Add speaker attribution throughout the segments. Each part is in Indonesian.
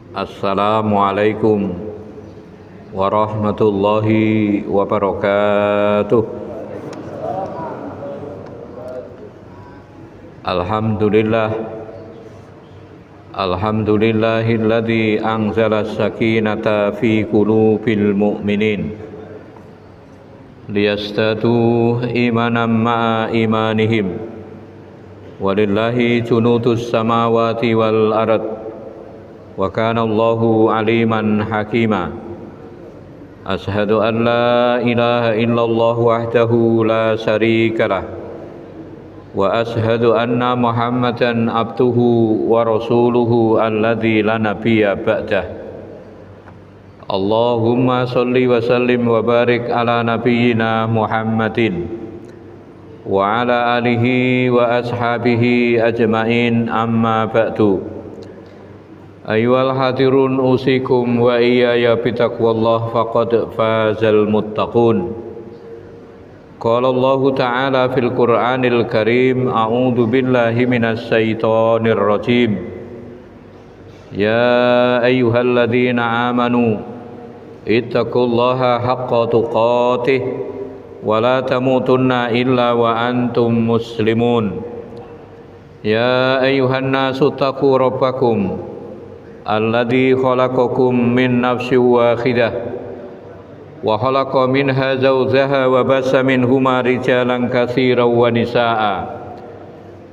Speaker 1: Assalamualaikum warahmatullahi wabarakatuh. Alhamdulillahilladzi anzala as-sakinata fi qulubil mu'minin liyastadu imanan ma'a imanihim walillahi junudus samawati wal ard wa kana Allahu aliman hakima. Ashhadu an la ilaha illallah wahdahu la syarikalah wa ashhadu anna Muhammadan abduhu wa rasuluhu alladzi la nabiyya ba'dah. Allahumma sholli wa sallim wa barik ala nabiyyina Muhammadin wa ala alihi wa ashabihi ajmain, amma ba'du. Ayyuhal hadirun usikum wa iyaya bitaqwallah faqad fazal muttaqun. Qala Allah Ta'ala fil Qur'anil Karim, a'udzu billahi minas syaitonir rajim. Ya ayyuhalladzina amanu ittaqullaha haqqa tuqatih wa la tamutunna illa wa antum muslimun. Ya ayyuhan nasu taqu rabbakum alladzi khalaqakum min nafsin wahidah wa khalaqa minha zawjaha wa bassa minhuma rijalan katsiran wa nisaa'a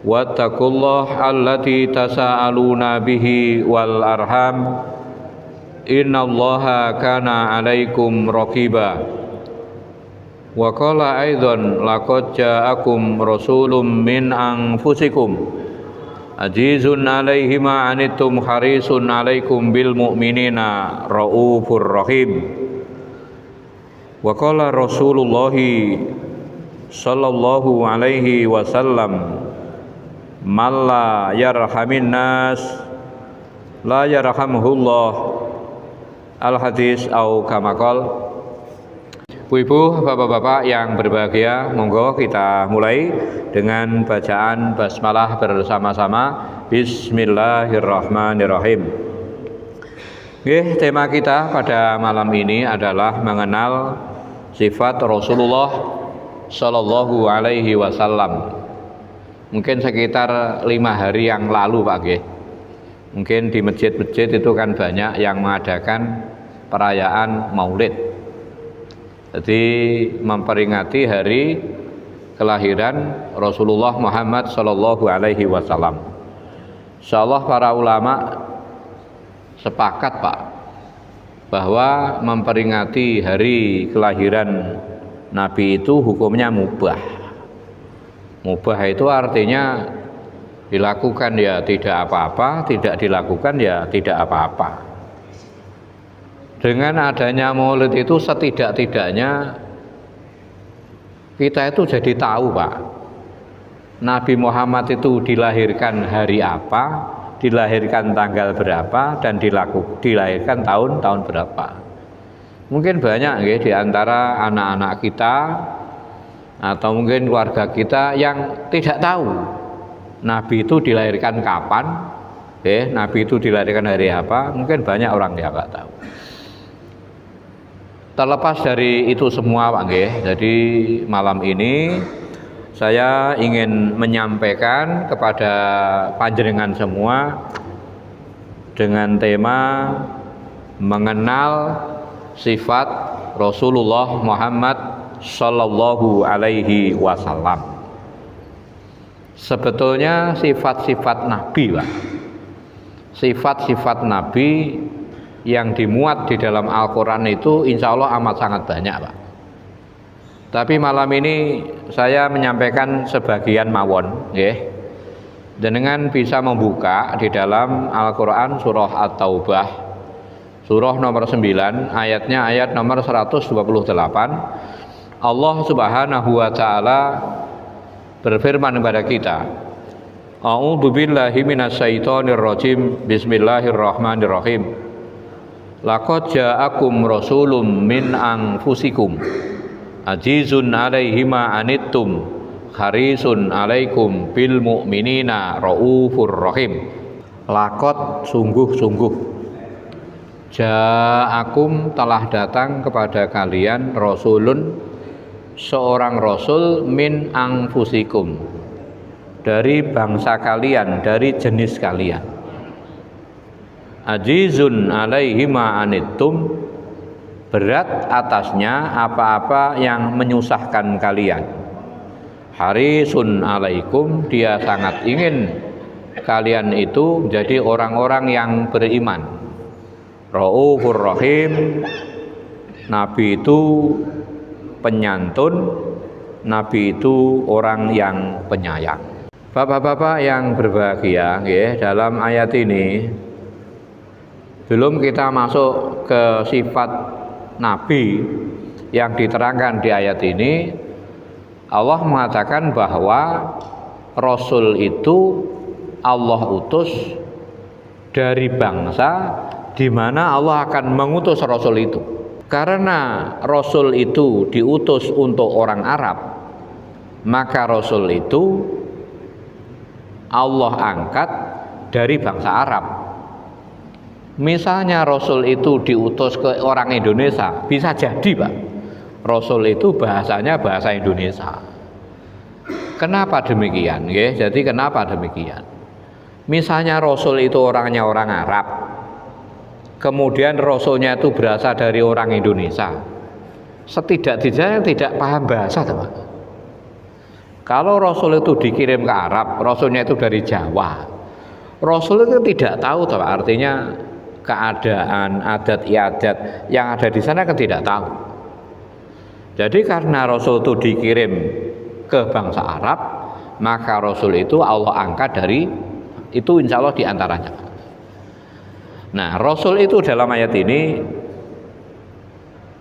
Speaker 1: wattaqullaha allati tasaaluna bihi wal arham innallaha kana 'alaikum raqiba. Wa qala aidan laqad ja'akum rasulun min anfusikum azizun 'alaihi ma 'anittum harisun 'alaikum bil mu'minina raufur rahim. Wa qala Rasulullah sallallahu alaihi wasallam, man la yarhamin nas la yarhamhullah. Al hadis au kama qala. Ibu-ibu, bapak-bapak yang berbahagia, monggo kita mulai dengan bacaan basmalah bersama-sama. Bismillahirrahmanirrahim. Tema kita pada malam ini adalah mengenal sifat Rasulullah Sallallahu Alaihi Wasallam. Mungkin sekitar 5 hari yang lalu, Pak G. Mungkin di masjid-masjid itu kan banyak yang mengadakan perayaan Maulid. Jadi memperingati hari kelahiran Rasulullah Muhammad Sallallahu Alaihi Wasallam. Insyaallah para ulama sepakat, Pak, bahwa memperingati hari kelahiran Nabi itu hukumnya mubah. Mubah itu artinya dilakukan ya tidak apa-apa, tidak dilakukan ya tidak apa-apa. Dengan adanya maulid itu setidak-tidaknya kita itu jadi tahu, Pak, Nabi Muhammad itu dilahirkan hari apa, dilahirkan tanggal berapa, dan dilahirkan tahun berapa. Mungkin banyak ya, di antara anak-anak kita atau mungkin keluarga kita yang tidak tahu Nabi itu dilahirkan kapan, Nabi itu dilahirkan hari apa. Mungkin banyak orang yang nggak tahu. Terlepas dari itu semua, Pak nggih, jadi malam ini saya ingin menyampaikan kepada panjenengan semua dengan tema mengenal sifat Rasulullah Muhammad Sallallahu Alaihi Wasallam. Sebetulnya sifat-sifat Nabi, Pak, sifat-sifat Nabi yang dimuat di dalam Al-Quran itu insya Allah amat sangat banyak, Pak. Tapi malam ini saya menyampaikan sebagian mawon, Jenengan bisa membuka di dalam Al-Quran surah At-Taubah, surah nomor 9, ayatnya ayat nomor 128. Allah Subhanahu wa Ta'ala berfirman kepada kita, A'udzu billahi minasyaitonir rajim. Bismillahirrahmanirrahim. Laqad ja'akum rasulun min anfusikum azizun 'alaihi ma 'anittum harisun 'alaikum bil mu'minina raufur rahim. Laqad sungguh-sungguh Ja'akum telah datang kepada kalian rasulun, seorang rasul min anfusikum, dari bangsa kalian, dari jenis kalian. Azizun alaihi ma anittum, berat atasnya apa-apa yang menyusahkan kalian. Harisun alaikum, dia sangat ingin kalian itu menjadi orang-orang yang beriman. Raufur rahim, Nabi itu penyantun, Nabi itu orang yang penyayang. Bapak-bapak yang berbahagia, ya, dalam ayat ini belum kita masuk ke sifat Nabi yang diterangkan di ayat ini. Allah mengatakan bahwa Rasul itu Allah utus dari bangsa di mana Allah akan mengutus Rasul itu. Karena Rasul itu diutus untuk orang Arab, maka Rasul itu Allah angkat dari bangsa Arab. Misalnya Rasul itu diutus ke orang Indonesia, bisa jadi Pak, Rasul itu bahasanya bahasa Indonesia. Kenapa demikian? Jadi kenapa demikian? Misalnya Rasul itu orangnya orang Arab, kemudian Rasulnya itu berasal dari orang Indonesia, setidak-tidaknya tidak paham bahasa teman. Kalau Rasul itu dikirim ke Arab, Rasulnya itu dari Jawa, Rasul itu tidak tahu teman, artinya keadaan adat iadat yang ada di sana kan tidak tahu. Jadi karena Rasul itu dikirim ke bangsa Arab, maka Rasul itu Allah angkat dari itu, insya Allah diantaranya. Nah, Rasul itu dalam ayat ini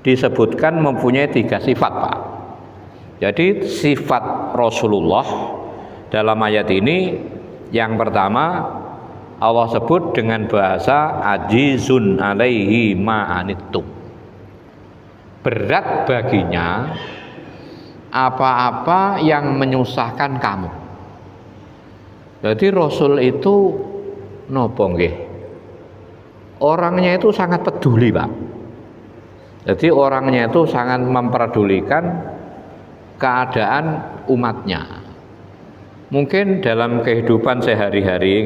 Speaker 1: disebutkan mempunyai 3 sifat Pak. Jadi sifat Rasulullah dalam ayat ini yang pertama Allah sebut dengan bahasa azizun alaihi ma'anittum, berat baginya apa-apa yang menyusahkan kamu. Jadi Rasul itu nopo nggih, orangnya itu sangat peduli Pak. Jadi orangnya itu sangat memperdulikan keadaan umatnya. Mungkin dalam kehidupan sehari-hari,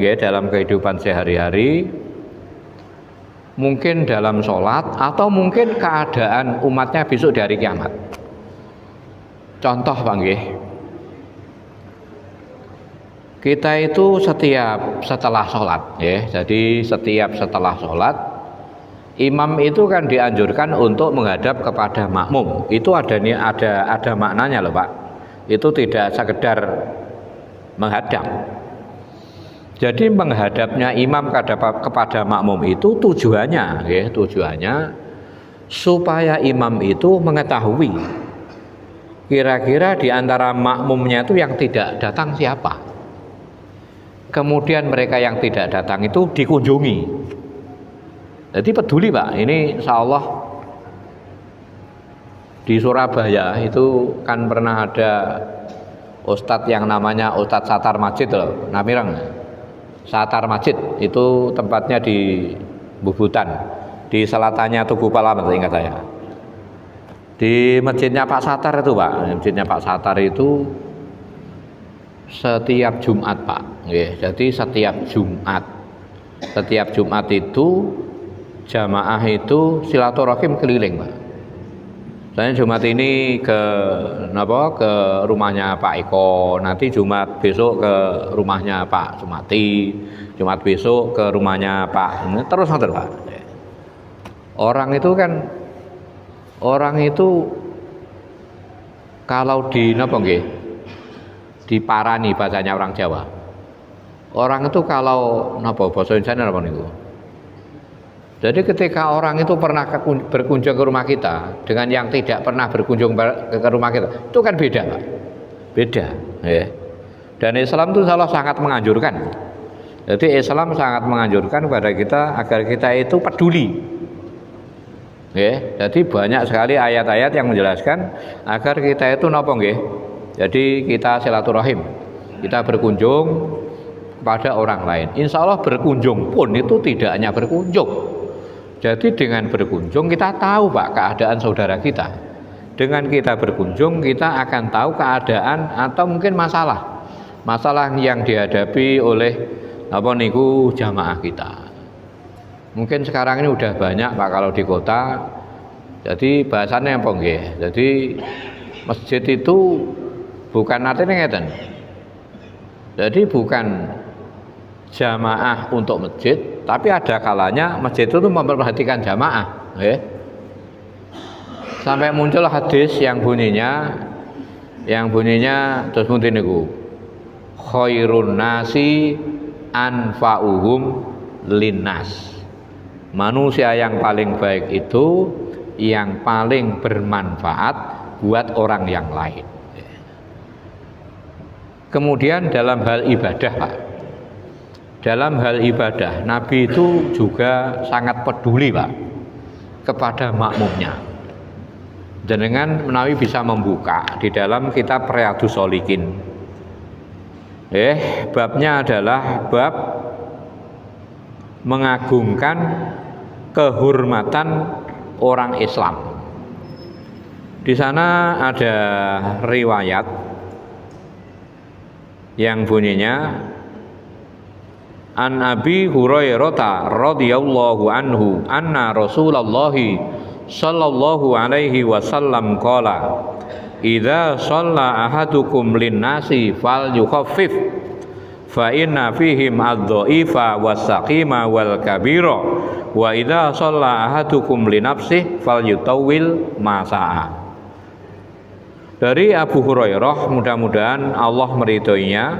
Speaker 1: mungkin dalam sholat, atau mungkin keadaan umatnya besok di hari kiamat. Contoh Pak nggih, kita itu setelah sholat, jadi setiap setelah sholat, imam itu kan dianjurkan untuk menghadap kepada makmum. Itu ada maknanya loh Pak. Itu tidak sekedar menghadap. Jadi menghadapnya imam kepada makmum itu tujuannya supaya imam itu mengetahui kira-kira di antara makmumnya itu yang tidak datang siapa. Kemudian mereka yang tidak datang itu dikunjungi. Jadi peduli Pak. Ini insyaallah di Surabaya itu kan pernah ada Ustadz yang namanya Ustadz Satar Masjid loh, Namireng. Satar Masjid itu tempatnya di Bubutan, di selatannya Tugu Palamut, ingat saya. Di masjidnya Pak Satar itu Pak, masjidnya Pak Satar itu setiap Jumat Pak. Jadi setiap Jumat itu jamaah itu silaturahim keliling Pak. Saya Jumat ini ke rumahnya Pak Eko, nanti Jumat besok ke rumahnya Pak Sumati, Jumat besok ke rumahnya Pak, terus Pak. Orang itu kalau diparani bahasanya orang Jawa. Orang itu kalau bahasa Indonesia apa niku? Jadi ketika orang itu pernah berkunjung ke rumah kita dengan yang tidak pernah berkunjung ke rumah kita, itu kan beda Pak. Beda ya. Dan Islam itu sangat menganjurkan. Jadi Islam sangat menganjurkan kepada kita agar kita itu peduli. Jadi banyak sekali ayat-ayat yang menjelaskan agar kita itu jadi kita silaturahim, kita berkunjung kepada orang lain. Insya Allah berkunjung pun itu tidak hanya berkunjung, Jadi dengan berkunjung kita tahu Pak keadaan saudara kita. Dengan kita berkunjung kita akan tahu keadaan atau mungkin masalah yang dihadapi oleh jamaah kita. Mungkin sekarang ini udah banyak Pak kalau di kota. Jadi bahasannya apa nggih? Jadi masjid itu bukan artinya ngeten. Jadi bukan jamaah untuk masjid, tapi ada kalanya masjid itu memperhatikan jamaah, sampai muncul hadis yang bunyinya terus mungkin niku khairun nasi anfa'uhum linnas. Manusia yang paling baik itu yang paling bermanfaat buat orang yang lain. Kemudian dalam hal ibadah Pak, dalam hal ibadah Nabi itu juga sangat peduli Pak kepada makmumnya. Jenengan menawi bisa membuka di dalam kitab Riyadhus Shalihin. Babnya adalah bab mengagungkan kehormatan orang Islam. Di sana ada riwayat yang bunyinya An Abi Hurairah radhiyallahu anhu anna Rasulullah sallallahu alaihi wasallam qala idza shalla ahadukum linnasi falyukhaffif fa inna fihim adh-dhaifa was-saqima wal kabira wa idza shalla ahadukum li nafsihi falyutawwil ma sa'a. Dari Abu Hurairah, mudah-mudahan Allah meridhoinya,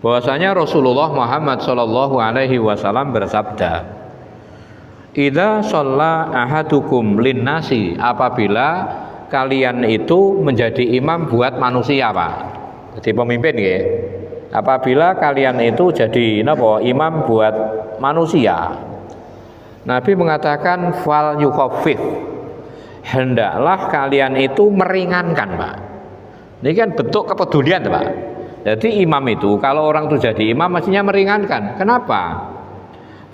Speaker 1: bahwasanya Rasulullah Muhammad sallallahu alaihi wasallam bersabda, idza shalla ahadukum linnasi, apabila kalian itu menjadi imam buat manusia Pak, jadi pemimpin ya. Apabila kalian itu jadi imam buat manusia, Nabi mengatakan fal yukhaffif, hendaklah kalian itu meringankan Pak. Ini kan bentuk kepedulian Pak. Jadi imam itu kalau orang itu jadi imam mestinya meringankan. Kenapa?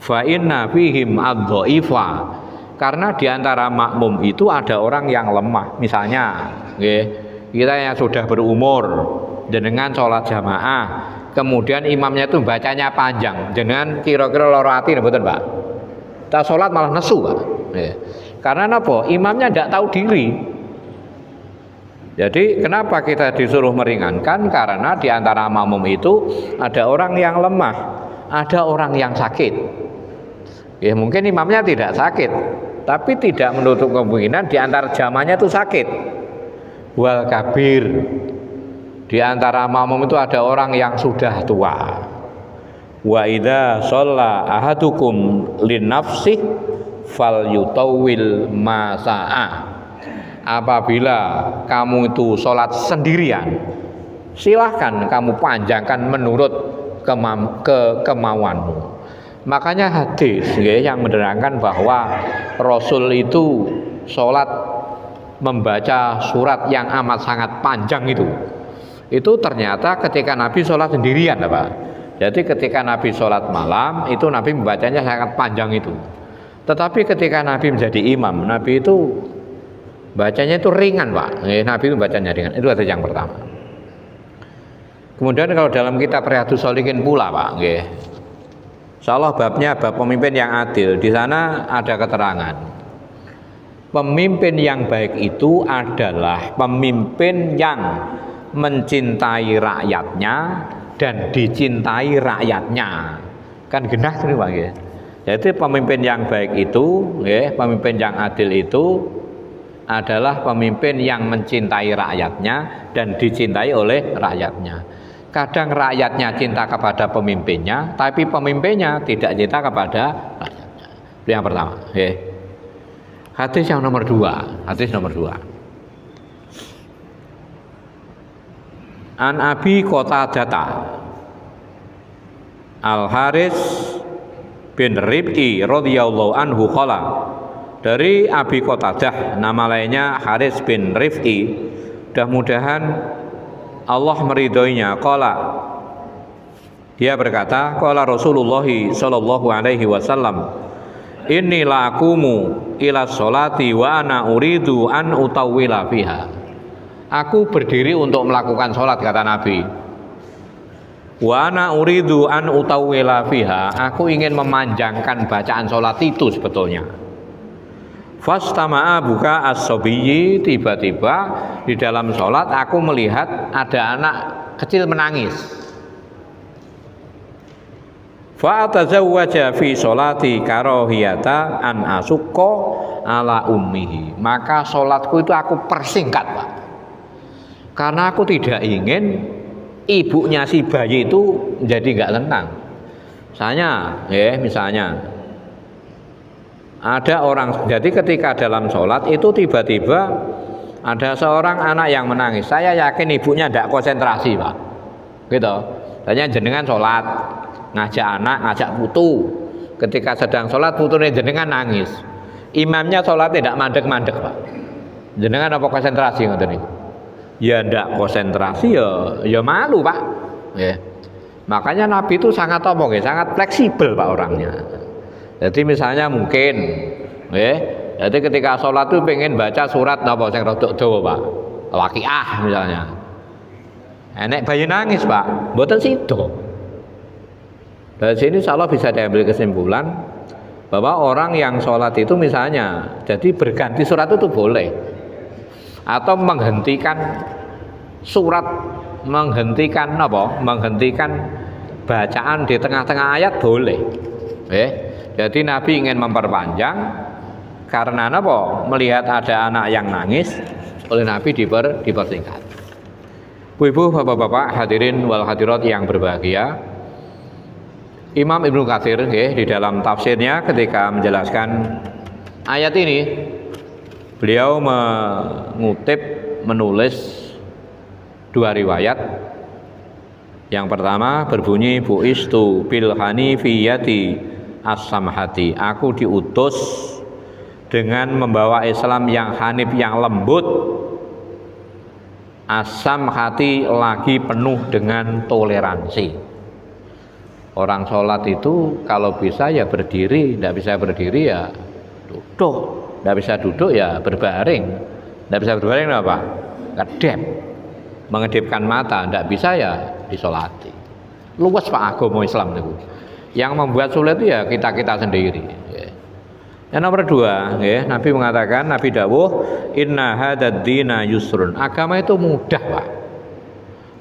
Speaker 1: Fa inna fihim adh-dhaifa, karena di antara makmum itu ada orang yang lemah. Misalnya kita yang sudah berumur, jenengan sholat jamaah, kemudian imamnya itu bacanya panjang, jenengan kira-kira lara ati mboten Pak? Kita sholat malah nesu Pak. Karena apa? Imamnya tidak tahu diri. Jadi kenapa kita disuruh meringankan? Karena di antara makmum itu ada orang yang lemah, ada orang yang sakit. Mungkin imamnya tidak sakit, tapi tidak menutup kemungkinan di antara jamaahnya itu sakit. Wal kabir, di antara makmum itu ada orang yang sudah tua. Wa idza shalla ahadukum lin nafsi falyutawwil ma sa'a. Apabila kamu itu sholat sendirian, silahkan kamu panjangkan menurut kemauanmu. Makanya hadis yang menerangkan bahwa Rasul itu sholat membaca surat yang amat sangat panjang itu ternyata ketika Nabi sholat sendirian Pak. Jadi ketika Nabi sholat malam itu Nabi membacanya sangat panjang itu. Tetapi ketika Nabi menjadi imam, Nabi itu bacanya itu ringan Pak. Nabi itu bacanya ringan. Itu hadis yang pertama. Kemudian kalau dalam kitab Riyadhus Shalihin pula Pak, insyaallah babnya bab pemimpin yang adil. Di sana ada keterangan, pemimpin yang baik itu adalah pemimpin yang mencintai rakyatnya dan dicintai rakyatnya. Kan genah ini Pak. Jadi pemimpin yang baik itu, pemimpin yang adil itu adalah pemimpin yang mencintai rakyatnya dan dicintai oleh rakyatnya. Kadang rakyatnya cinta kepada pemimpinnya, tapi pemimpinnya tidak cinta kepada rakyatnya. Itu yang pertama. Hadis yang nomor 2. Hadis nomor 2. An Abi Qatadah Al Haris bin Rib'i radhiyallahu anhu qala, dari Abi Qatadah, nama lainnya Haris bin Rif'i, mudah-mudahan Allah meridhoinya, qala, dia berkata, qala Rasulullah sallallahu alaihi wasallam, inni laqumu ila sholati wa ana uridu an utawwila fiha. Aku berdiri untuk melakukan sholat, kata Nabi. Wa ana uridu an utawwila fiha. Aku ingin memanjangkan bacaan sholat itu sebetulnya. Fastama'a buka as-sobiyyi, tiba-tiba di dalam sholat aku melihat ada anak kecil menangis. Fa'atazawwaja fi sholati karohiyata an asukko ala ummihi. Maka sholatku itu aku persingkat, Pak, karena aku tidak ingin ibunya si bayi itu jadi nggak tenang. Misalnya ada orang, jadi ketika dalam sholat itu tiba-tiba ada seorang anak yang menangis, saya yakin ibunya tidak konsentrasi, Pak, gitu. Tanya jenengan sholat, ngajak anak, ngajak putu, ketika sedang sholat putunya jenengan nangis, imamnya sholat tidak mandek-mandek, Pak, jenengan apa konsentrasi ngoten niku? Ya tidak konsentrasi, ya malu, Pak, ya. Makanya Nabi itu sangat sangat fleksibel, Pak, orangnya. Jadi misalnya mungkin, jadi ketika sholat itu pengen baca surat napa sing rada dawa, Pak, Waqiah misalnya. Enek bayi nangis, Pak, mboten sida. Dari sini insyaallah bisa diambil kesimpulan bahwa orang yang sholat itu misalnya, jadi berganti surat itu boleh, atau menghentikan surat, menghentikan bacaan di tengah-tengah ayat boleh. Jadi Nabi ingin memperpanjang karena melihat ada anak yang nangis, oleh Nabi dipersingkat. Ibu-ibu, bapak-bapak, hadirin wal hadirat yang berbahagia, Imam Ibnu Katsir di dalam tafsirnya ketika menjelaskan ayat ini, beliau menulis dua riwayat. Yang pertama berbunyi bu'istu bil hanifiyati as-samhati, aku diutus dengan membawa Islam yang hanif, yang lembut, as-samhati, lagi penuh dengan toleransi. Orang sholat itu kalau bisa ya berdiri, tidak bisa berdiri ya duduk, tidak bisa duduk ya berbaring, tidak bisa berbaring apa? Kedep, mengedipkan mata, tidak bisa ya disolati. Luas, Pak, agama Islam itu. Yang membuat sulit itu ya kita sendiri. Yang nomor dua, Nabi mengatakan, Nabi dawuh, inna hadad dina yusrun. Agama itu mudah, Pak.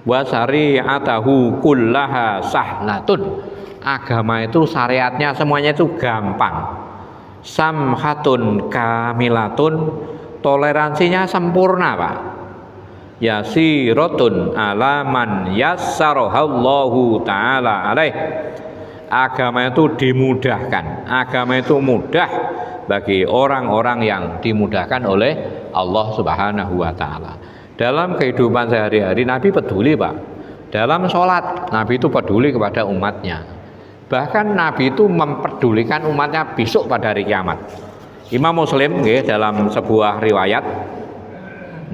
Speaker 1: Wa syari'atahu kullaha sahlatun. Agama itu syariatnya semuanya itu gampang. Samhatun kamilatun, toleransinya sempurna, Pak. Yasiratun ala man yassarahallahu ta'ala alaih. Agama itu dimudahkan, agama itu mudah bagi orang-orang yang dimudahkan oleh Allah Subhanahu wa Ta'ala. Dalam kehidupan sehari-hari Nabi peduli, Pak. Dalam sholat Nabi itu peduli kepada umatnya. Bahkan Nabi itu mempedulikan umatnya besok pada hari kiamat. Imam Muslim dalam sebuah riwayat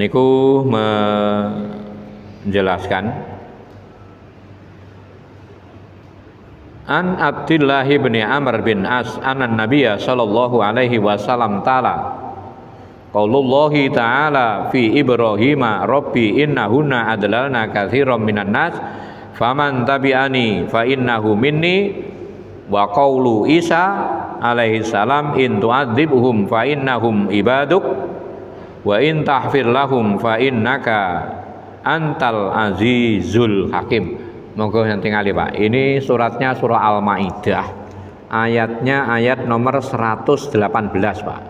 Speaker 1: niku menjelaskan, an Abdullah bin Amr bin As anan Nabiyya sallallahu alaihi wasallam ta'ala qaulullahi ta'ala fi Ibrahim rabbi innahunna adlalna katsiran minan nas faman tabi'ani fa innahu minni wa qaulu Isa alaihi salam in tu'adzibhum fa innahum ibaduk wa in tahfir lahum fa innaka antal azizul hakim. Monggo yang tingali, Pak. Ini suratnya surah Al-Maidah. Ayatnya ayat nomor 118, Pak.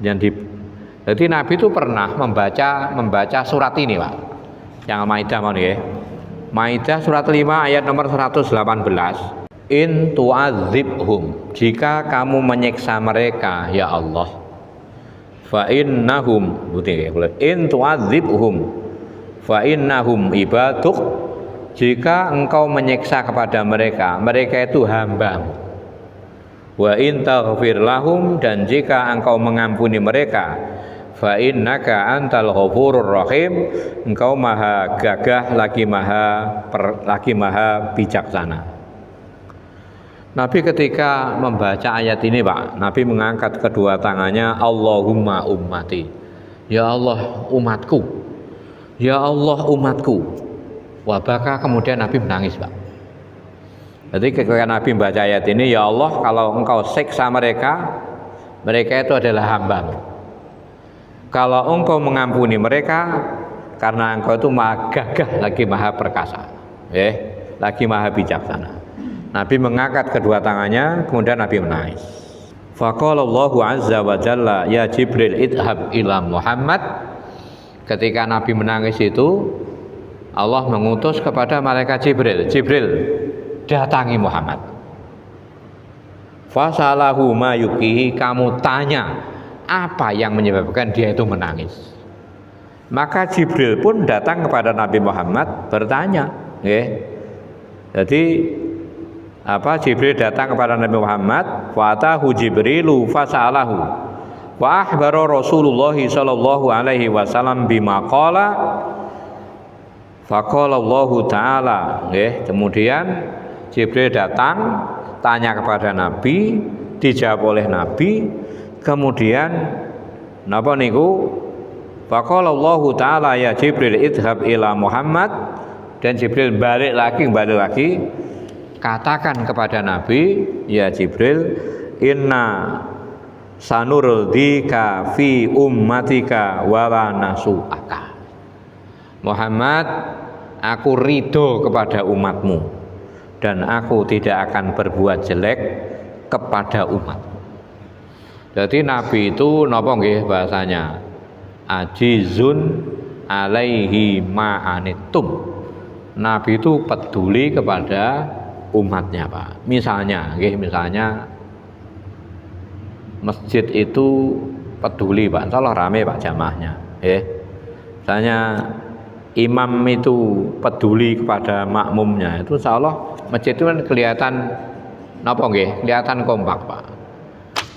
Speaker 1: Jadi Nabi itu pernah membaca surat ini, Pak. Yang Al-Maidah mau nih. Maidah surat 5 ayat nomor 118. In tu'adzibhum, jika kamu menyiksa mereka ya Allah, fa innahum, in tu'adzibhum fa innahum ibaduk, jika engkau menyiksa kepada mereka, mereka itu hamba. Wa in taghfir lahum, dan jika engkau mengampuni mereka, fa innaka antal ghafurur rahim, engkau maha gagah lagi maha bijaksana. Nabi ketika membaca ayat ini Pak, Nabi mengangkat kedua tangannya, Allahumma ummati. Ya Allah umatku. Ya Allah umatku. Wabaka kemudian Nabi menangis Pak. Jadi ketika Nabi membaca ayat ini, ya Allah kalau engkau siksa mereka, mereka itu adalah hamba-Mu. Kalau engkau mengampuni mereka, karena engkau itu maha gagah lagi maha perkasa. Lagi maha bijaksana. Nabi mengangkat kedua tangannya, kemudian Nabi menangis. Faqala Allahu azza wa jalla, ya Jibril idhab ila Muhammad. Ketika Nabi menangis itu, Allah mengutus kepada malaikat Jibril. Jibril, datangi Muhammad. Fasalahu ma yukihi, kamu tanya apa yang menyebabkan dia itu menangis. Maka Jibril pun datang kepada Nabi Muhammad bertanya. Jadi Jibril datang kepada Nabi Muhammad, wa atahu Jibrilu fasalahu wa akhbara Rasulullah sallallahu alaihi wasallam bima qala faqala Allah taala. Kemudian Jibril datang tanya kepada Nabi, dijawab oleh Nabi, kemudian napa niku faqala Allah taala ya Jibril idhab ila Muhammad, dan Jibril balik lagi katakan kepada Nabi, ya Jibril, inna sanurdika fi ummatika wala nasu'aka. Muhammad, aku ridho kepada umatmu dan aku tidak akan berbuat jelek kepada umatmu. Jadi Nabi itu napa nggih bahasanya? Ajizun alaihi ma'anittum. Nabi itu peduli kepada umatnya Pak. Misalnya masjid itu peduli Pak, insyaallah rame Pak jamaahnya. Misalnya imam itu peduli kepada makmumnya, itu insyaallah masjid itu kan kelihatan kelihatan kompak Pak.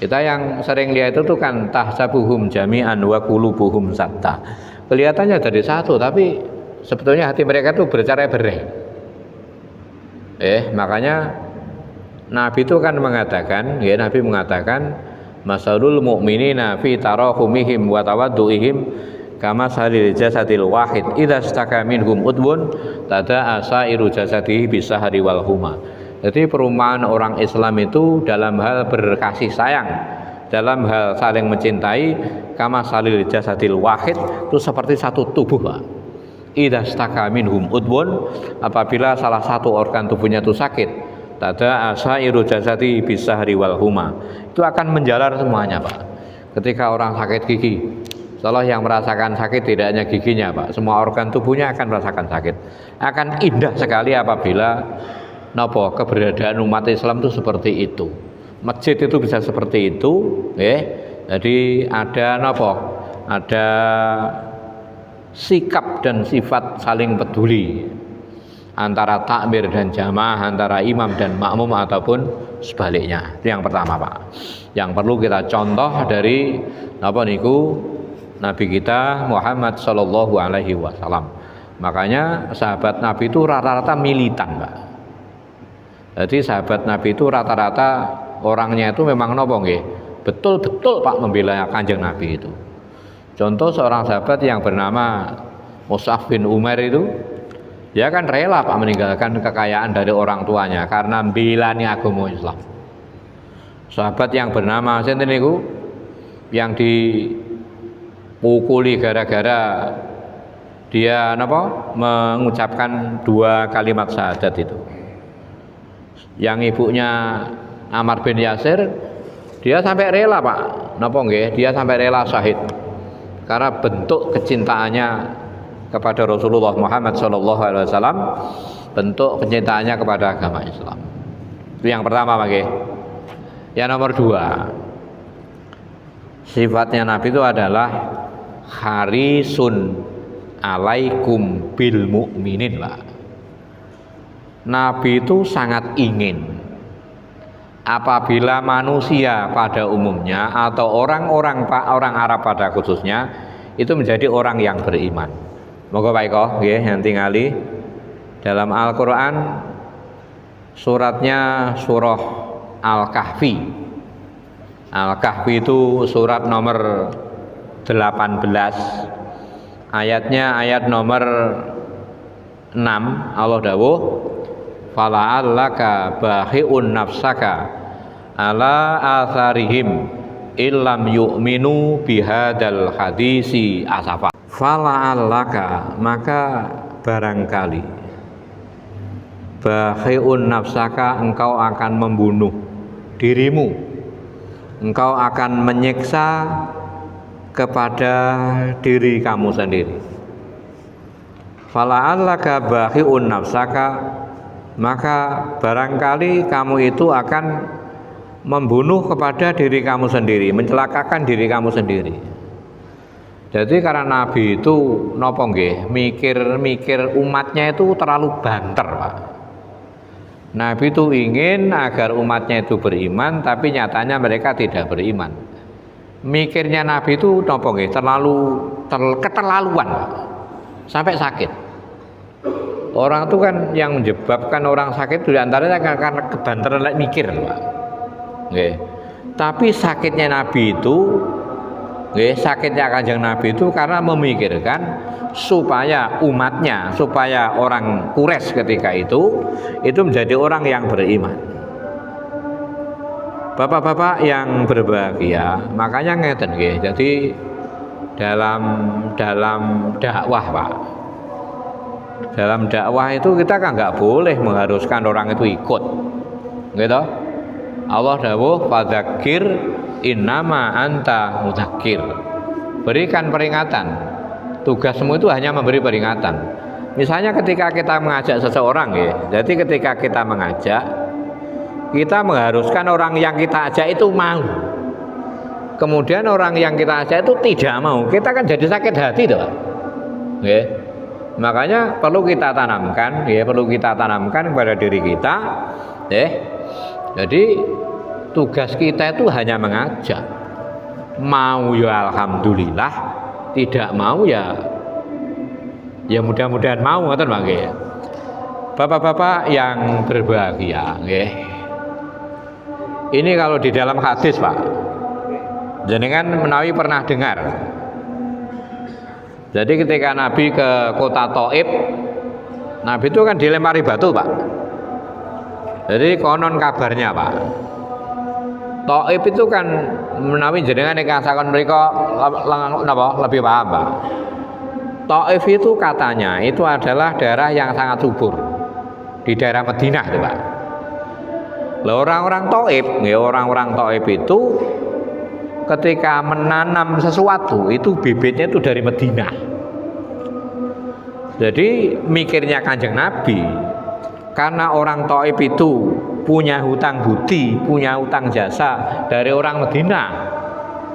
Speaker 1: Kita yang sering lihat itu kan tahsabuhum jami'an wa qulubuhum satta. Kelihatannya jadi satu, tapi sebetulnya hati mereka itu bercerai-berai. Makanya Nabi itu kan mengatakan, Nabi mengatakan, masalul mu'minina fi tarahumihim wa tawadduihim kama salil jasadil wahid idza staka minhum udwun tada asairu jasadihi bisahari wal huma. Jadi perumpamaan orang Islam itu dalam hal berkasih sayang, dalam hal saling mencintai, kama salil jasadil wahid, itu seperti satu tubuh Pak. Idza staka minhum udwun, apabila salah satu organ tubuhnya itu sakit, tada asairu jasadi bisahri wal huma, itu akan menjalar semuanya Pak. Ketika orang sakit gigi, salah yang merasakan sakit tidak hanya giginya Pak, semua organ tubuhnya akan merasakan sakit. Akan indah sekali apabila keberadaan umat Islam itu seperti itu. Masjid itu bisa seperti itu, Jadi ada sikap dan sifat saling peduli antara takmir dan jamaah, antara imam dan makmum ataupun sebaliknya. Itu yang pertama Pak, yang perlu kita contoh dari Nabi kita Muhammad sallallahu alaihi wasallam. Makanya sahabat Nabi itu rata-rata militan Pak. Jadi sahabat Nabi itu rata-rata orangnya itu memang betul-betul Pak membela Kanjeng Nabi itu. Contoh seorang sahabat yang bernama Mus'ab bin Umair itu, dia kan rela Pak meninggalkan kekayaan dari orang tuanya karena bilani agama Islam. Sahabat yang bernama Senteniku yang dipukuli gara-gara dia mengucapkan 2 kalimat syahadat itu. Yang ibunya Ammar bin Yasir, dia sampai rela Pak, dia sampai rela syahid. Karena bentuk kecintaannya kepada Rasulullah Muhammad SAW, bentuk kecintaannya kepada agama Islam. Itu yang pertama Pak. Yang nomor 2, sifatnya Nabi itu adalah harisun alaikum bil mu'minin Pak. Nabi itu sangat ingin apabila manusia pada umumnya atau orang Arab pada khususnya itu menjadi orang yang beriman. Moga Pak Eko yang tingali dalam Al-Qur'an suratnya surah Al-Kahfi. Al-Kahfi itu surat nomor 18, ayatnya ayat nomor 6. Allah dawuh, fala'allaka bakhi'un nafsaka ala atharihim illam yu'minu bihadal hadisi asafa. Fala'allaka, maka barangkali, bakhi'un nafsaka, engkau akan membunuh dirimu, engkau akan menyiksa kepada diri kamu sendiri. Fala'allaka bakhi'un nafsaka, maka barangkali kamu itu akan membunuh kepada diri kamu sendiri, mencelakakan diri kamu sendiri. Jadi karena Nabi itu nopo nggih, mikir umatnya itu terlalu banter, Pak. Nabi itu ingin agar umatnya itu beriman, tapi nyatanya mereka tidak beriman. Mikirnya Nabi itu nopo nggih, keterlaluan, Pak. Sampai sakit. Orang itu kan yang menyebabkan orang sakit itu diantaranya karena kebanteran mikir, Pak. Nggih. Tapi sakitnya Nabi itu, nggih, sakitnya Kanjeng Nabi itu karena memikirkan supaya umatnya, supaya orang Quraisy ketika itu menjadi orang yang beriman. Bapak-bapak yang berbahagia, makanya ngeten nggih. Jadi dalam dakwah, Pak. Dalam dakwah itu kita kan nggak boleh mengharuskan orang itu ikut, gitu. Allah dawuh, fadzakir innama anta mudzakir. Berikan peringatan. Tugasmu itu hanya memberi peringatan. Misalnya ketika kita mengajak seseorang, ya. Jadi ketika kita mengajak, kita mengharuskan orang yang kita ajak itu mau. Kemudian orang yang kita ajak itu tidak mau, kita kan jadi sakit hati, toh. Ya. Makanya perlu kita tanamkan, ya, perlu kita tanamkan kepada diri kita, ya. Jadi tugas kita itu hanya mengajak. Mau ya alhamdulillah, tidak mau ya mudah-mudahan mau, ngoten mangke. Bapak-bapak yang berbahagia, nggih. Ini kalau di dalam hadis, Pak. Jenengan menawi pernah dengar. Jadi ketika Nabi ke kota Thaif, Nabi itu kan dilempari batu, Pak. Jadi konon kabarnya, Pak, Thaif itu kan menawi jenengan dikatakan mereka lebih paham, Pak. Thaif itu katanya itu adalah daerah yang sangat subur di daerah Madinah, itu, Pak. Lah orang-orang Thaif itu ketika menanam sesuatu itu bibitnya itu dari Madinah. Jadi mikirnya Kanjeng Nabi, karena orang Thaif itu punya hutang budi, punya hutang jasa dari orang Madinah.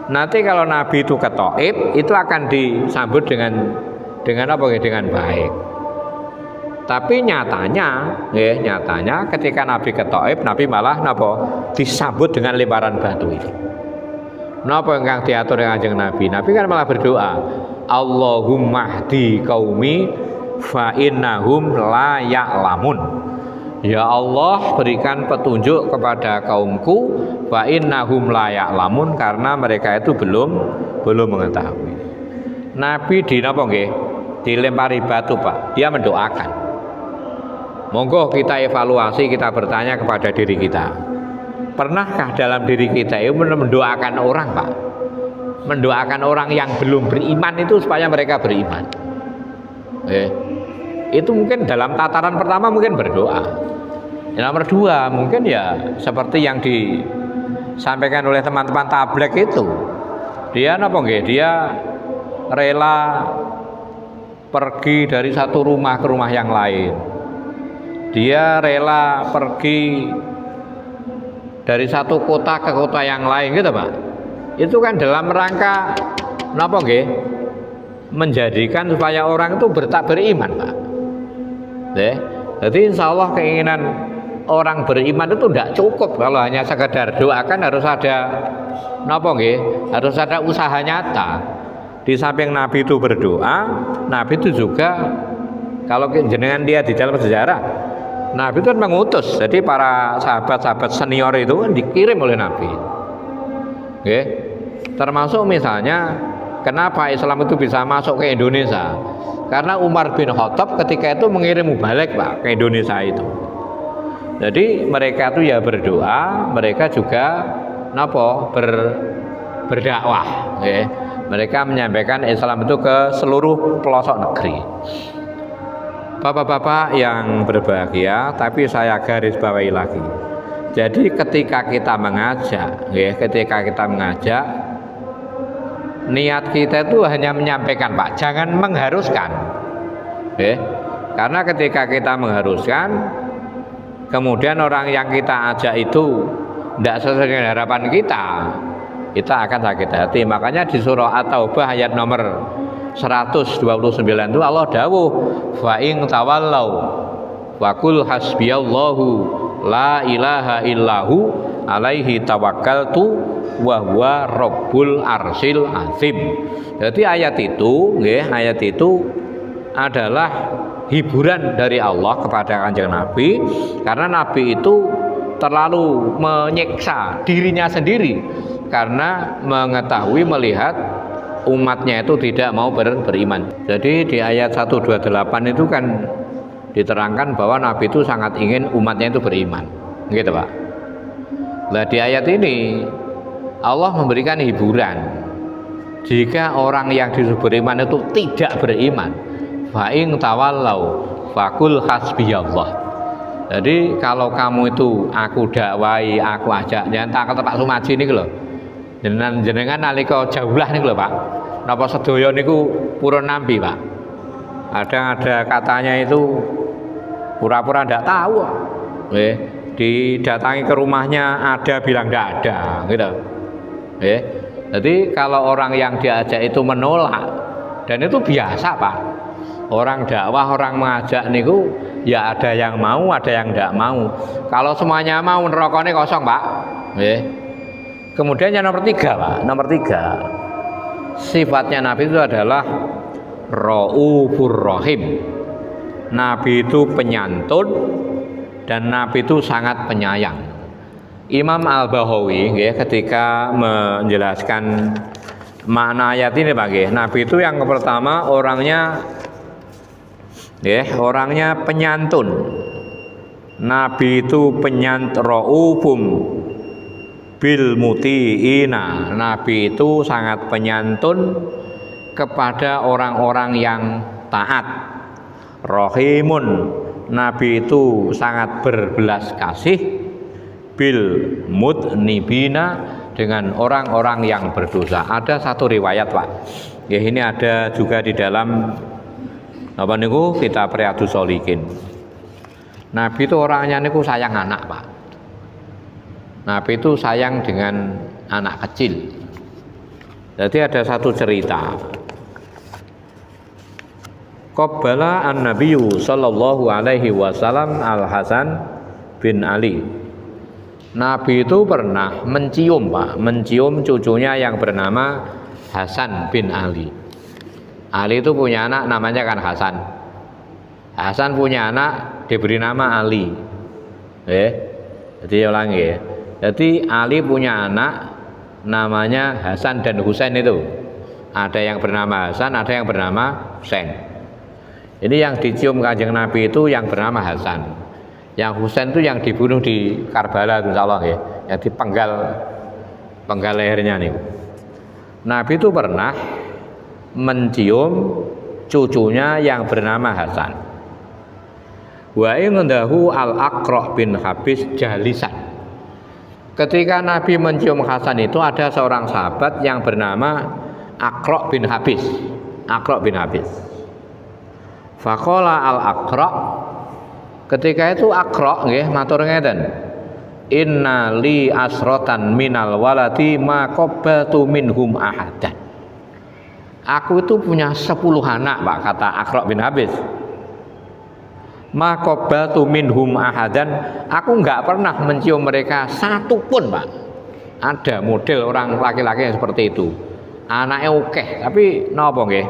Speaker 1: Nanti kalau Nabi itu ke Thaif, itu akan disambut dengan apa? Dengan baik. Tapi nyatanya ketika Nabi ke Thaif, Nabi malah disambut dengan lemparan batu itu. Napa yang diatur dengan Kanjeng Nabi? Nabi kan malah berdoa, Allahumma hdi qaumi fa innahum la ya'lamun. Ya Allah, berikan petunjuk kepada kaumku, fa innahum la ya'lamun, karena mereka itu belum mengetahui. Nabi dilempari batu, Pak. Dia mendoakan. Monggo kita evaluasi, kita bertanya kepada diri kita. Pernahkah dalam diri kita itu mendoakan orang, Pak? Mendoakan orang yang belum beriman itu supaya mereka beriman. Itu mungkin dalam tataran pertama mungkin berdoa. Yang nomor dua mungkin ya seperti yang disampaikan oleh teman-teman tablek itu. Dia dia rela pergi dari satu rumah ke rumah yang lain. Dia rela pergi dari satu kota ke kota yang lain, gitu, Pak. Itu kan dalam rangka menjadikan supaya orang itu beriman, Pak. Jadi insya Allah keinginan orang beriman itu tidak cukup kalau hanya sekedar doakan, harus ada harus ada usaha nyata. Di samping Nabi itu berdoa, Nabi itu juga kalau jenengan dia di dalam sejarah, Nabi itu kan mengutus. Jadi para sahabat-sahabat senior itu kan dikirim oleh Nabi. Oke. Termasuk misalnya kenapa Islam itu bisa masuk ke Indonesia? Karena Umar bin Khattab ketika itu mengirim mubalik Pak ke Indonesia itu. Jadi mereka itu ya berdoa, mereka juga berdakwah. Okay. Mereka menyampaikan Islam itu ke seluruh pelosok negeri. Bapak-bapak yang berbahagia, tapi saya garis bawahi lagi. Jadi ketika kita mengajak, niat kita itu hanya menyampaikan Pak, jangan mengharuskan. Karena ketika kita mengharuskan, kemudian orang yang kita ajak itu tidak sesuai dengan harapan kita akan sakit hati. Makanya di surah At-Taubah ayat nomor 129 itu Allah dawuh, fa in tawallau wa qul hasbiyallahu la ilaha illahu alaihi tawakkaltu wa huwa rabbul arsil azim. Jadi ayat itu adalah hiburan dari Allah kepada Kanjeng Nabi, karena Nabi itu terlalu menyiksa dirinya sendiri karena mengetahui melihat umatnya itu tidak mau beriman. Jadi di ayat 128 itu kan diterangkan bahwa Nabi itu sangat ingin umatnya itu beriman, gitu Pak. Nah di ayat ini Allah memberikan hiburan jika orang yang disuruh beriman itu tidak beriman. Fa in tawallau faqul hasbiyallah. Jadi kalau kamu itu aku dakwai, aku ajak jangan tak Pak Sumaji niku lho. Jenengan nalika jaulah niku lho Pak. Napa sedaya niku purun nampi Pak. Ada katanya itu pura-pura ndak tahu. Didatangi ke rumahnya ada bilang ndak ada gitu. Jadi kalau orang yang diajak itu menolak, dan itu biasa Pak. Orang dakwah, orang mengajak niku ya ada yang mau, ada yang tidak mau. Kalau semuanya mau, nerokone kosong Pak. Kemudian yang nomor 3 Pak, nomor 3 sifatnya Nabi itu adalah Raufur Rahim. Nabi itu penyantun dan Nabi itu sangat penyayang. Imam Al-Bahawi ketika menjelaskan makna ayat ini Pak, Nabi itu yang pertama orangnya penyantun. Nabi itu raufum bil mutiina. Nabi itu sangat penyantun kepada orang-orang yang taat. Rahimun. Nabi itu sangat berbelas kasih bil mudnibina, dengan orang-orang yang berdosa. Ada satu riwayat Pak. Ini ada juga di dalam kitab Riyadhus Shalihin. Nabi itu orangnya niku sayang anak Pak. Nabi itu sayang dengan anak kecil. Jadi ada satu cerita. Qabbala an-nabiyyu sallallahu alaihi wasallam Al-Hasan bin Ali. Nabi itu pernah mencium Pak, mencium cucunya yang bernama Hasan bin Ali. Ali itu punya anak namanya kan Hasan. Hasan punya anak diberi nama Ali. Jadi ulangi. Jadi Ali punya anak namanya Hasan dan Husain itu. Ada yang bernama Hasan, ada yang bernama Husain. Ini yang dicium Kanjeng Nabi itu yang bernama Hasan. Yang Husain itu yang dibunuh di Karbala insyaallah yang dipenggal lehernya nih. Nabi itu pernah mencium cucunya yang bernama Hasan. Wa indahu Al-Aqra bin Habis jalisan. Ketika Nabi mencium Hasan itu ada seorang sahabat yang bernama Aqra bin Habis. Aqra bin Habis. Faqala Al-Aqra, ketika itu Aqra nggih matur ngeten, inna li asrotan minal waladi ma qabbatu minhum ahadan. Aku itu punya 10 anak Pak, kata Aqra bin Habis. Ma qabbatu minhum ahadan, aku enggak pernah mencium mereka satu pun Pak. Ada model orang laki-laki yang seperti itu. Anaknya oke, tapi napa nggih?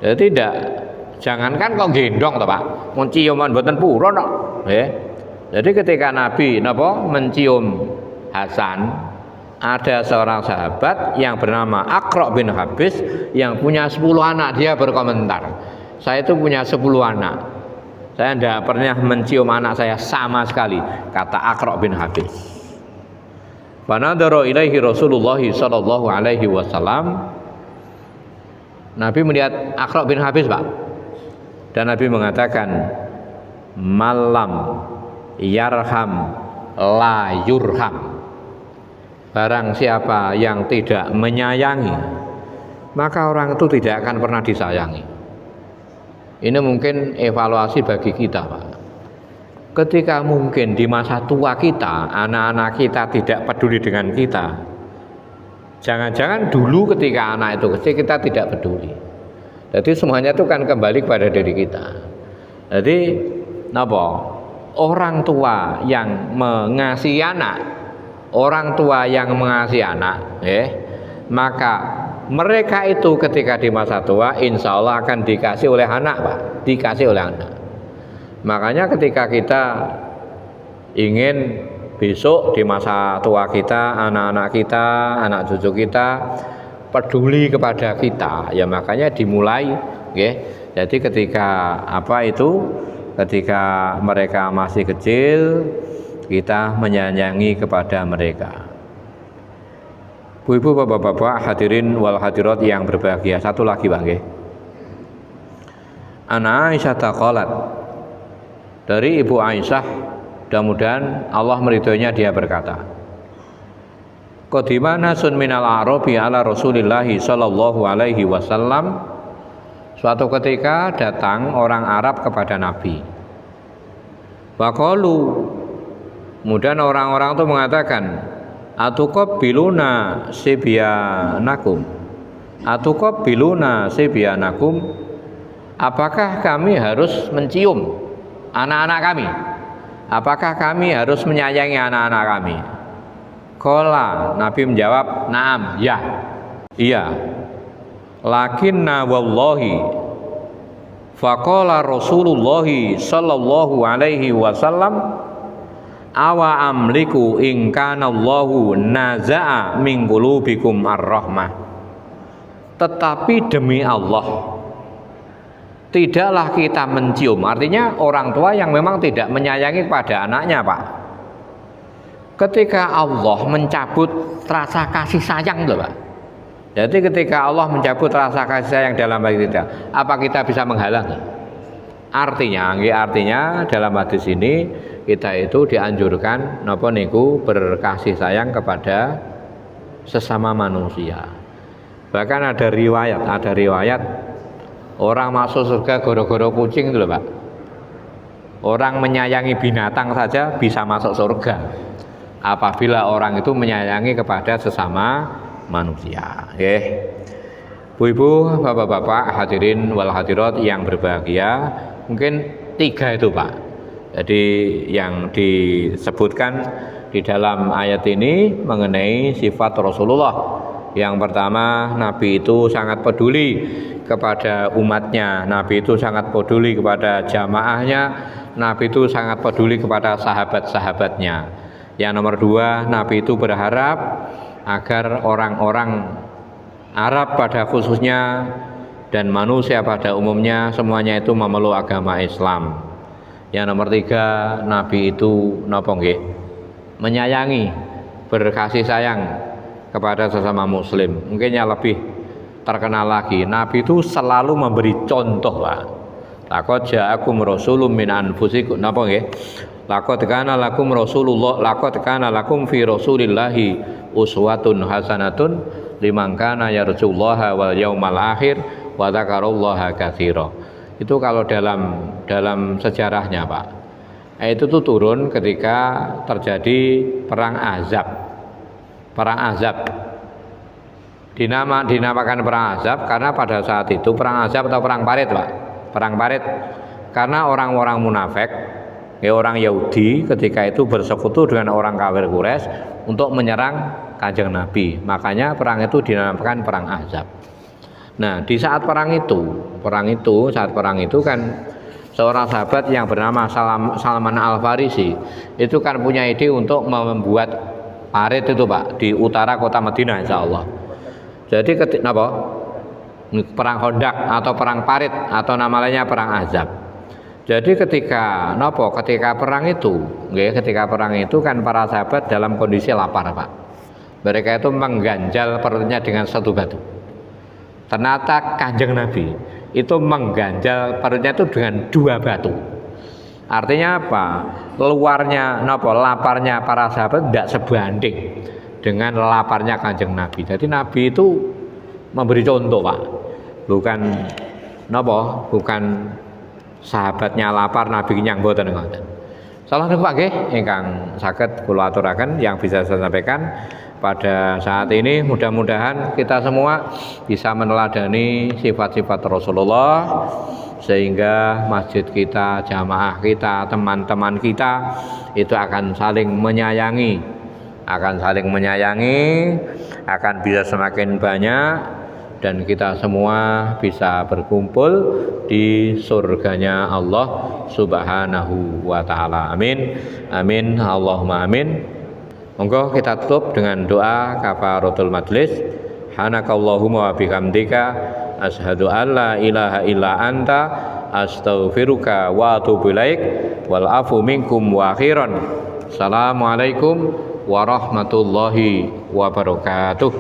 Speaker 1: Jadi tidak, jangankan kok gendong toh Pak, menciuman mboten purun kok. Nggih. Jadi ketika Nabi mencium Hasan, ada seorang sahabat yang bernama Aqra bin Habis yang punya 10 anak. Dia berkomentar, saya itu punya 10 anak, saya tidak pernah mencium anak saya sama sekali, kata Aqra bin Habis. Fanadhara ilaihi Rasulullah sallallahu alaihi wasallam. Nabi melihat Aqra bin Habis, Pak. Dan Nabi mengatakan, malam yarham la yurham. Barang siapa yang tidak menyayangi, maka orang itu tidak akan pernah disayangi. Ini mungkin evaluasi bagi kita, Pak. Ketika mungkin di masa tua kita, anak-anak kita tidak peduli dengan kita, jangan-jangan dulu ketika anak itu kecil kita tidak peduli. Jadi semuanya itu kan kembali kepada diri kita. Jadi orang tua yang mengasihi anak, orang tua yang mengasihi anak, maka mereka itu ketika di masa tua insya Allah akan dikasih oleh anak, Pak, dikasih oleh anak. Makanya ketika kita ingin besok di masa tua kita, anak-anak kita, anak cucu kita peduli kepada kita, ya makanya dimulai, Jadi ketika ketika mereka masih kecil, kita menyayangi kepada mereka. Bu-ibu, bapak-bapak, hadirin wal hadirat yang berbahagia. Satu lagi, Bang, Ana Aisyah taqalat, dari Ibu Aisyah, mudah-mudahan Allah meridhoinya, dia berkata, qadima nasun minal a'rabi ala Rasulillah sallallahu alaihi wasallam. Suatu ketika datang orang Arab kepada Nabi. Waqalu, kemudian orang-orang itu mengatakan, atuqabbiluna sibyanakum, atuqabbiluna sibyanakum, apakah kami harus mencium anak-anak kami? Apakah kami harus menyayangi anak-anak kami? Qala, Nabi menjawab, na'am, ya, iya. Lakinna wallahi, faqala Rasulullah sallallahu alaihi wasallam, awa amliku in kana Allahu naza'a min qulubikum ar-rahmah. Tetapi demi Allah, tidaklah kita mencium. Artinya orang tua yang memang tidak menyayangi pada anaknya, Pak. Ketika Allah mencabut rasa kasih sayang, Pak. Jadi ketika Allah mencabut rasa kasih sayang dalam hati kita, apa kita bisa menghalangi? Artinya dalam hadis ini kita itu dianjurkan berkasih sayang kepada sesama manusia. Bahkan ada riwayat orang masuk surga gara-gara kucing itu, Pak. Orang menyayangi binatang saja bisa masuk surga apabila orang itu menyayangi kepada sesama manusia. Bu-ibu, bapak-bapak, hadirin wal hadirat yang berbahagia, mungkin 3 itu, Pak. Jadi yang disebutkan di dalam ayat ini mengenai sifat Rasulullah. Yang pertama, Nabi itu sangat peduli kepada umatnya, Nabi itu sangat peduli kepada jamaahnya, Nabi itu sangat peduli kepada sahabat-sahabatnya. Yang nomor 2, Nabi itu berharap agar orang-orang Arab pada khususnya dan manusia pada umumnya semuanya itu memeluk agama Islam. Yang nomor 3, Nabi itu menyayangi, berkasih sayang kepada sesama muslim. Mungkin yang lebih terkenal lagi, Nabi itu selalu memberi contoh, Pak. Laqad ja'akum rasulun min anfusikum, laqad kana lakum Rasulullah, laqad kana lakum fi Rasulillahi uswatun hasanatun liman kana yarjullaha wal yaumal akhir wa dzakarallaha katsira. Itu kalau dalam sejarahnya, Pak. Itu tuh turun ketika terjadi perang Ahzab. Perang Ahzab dinamakan perang Ahzab karena pada saat itu perang Ahzab atau perang Parit, Pak. Perang Parit karena orang-orang munafik, orang Yahudi ketika itu bersekutu dengan orang kafir Quraisy untuk menyerang Kanjeng Nabi. Makanya perang itu dinamakan perang Ahzab. Nah, di saat perang itu kan seorang sahabat yang bernama Salman Al-Farisi itu kan punya ide untuk membuat parit itu Pak di utara kota Madinah insya Allah. Jadi perang Khandaq atau perang parit atau nama lainnya perang Azab. Jadi ketika perang itu kan para sahabat dalam kondisi lapar Pak. Mereka itu mengganjal perutnya dengan satu batu. Ternyata Kanjeng Nabi itu mengganjal perutnya itu dengan 2 batu. Artinya apa? Laparnya para sahabat tidak sebanding dengan laparnya Kanjeng Nabi. Jadi Nabi itu memberi contoh Pak. Bukan sahabatnya lapar Nabi kenyang mboten ngoten. Salah niku Pak nggih ingkang saged kula aturaken yang bisa saya sampaikan pada saat ini. Mudah-mudahan kita semua bisa meneladani sifat-sifat Rasulullah sehingga masjid kita, jamaah kita, teman-teman kita itu akan saling menyayangi, akan bisa semakin banyak dan kita semua bisa berkumpul di surganya Allah Subhanahu wa taala. Amin. Amin. Allahumma amin. Monggo kita tutup dengan doa kafaratul majlis. Hanakallahumma wa bihamdika asyhadu an la ilaha illa anta astaghfiruka wa atubu ilaik wal afu minkum wa khairan. Assalamualaikum warahmatullahi wabarakatuh.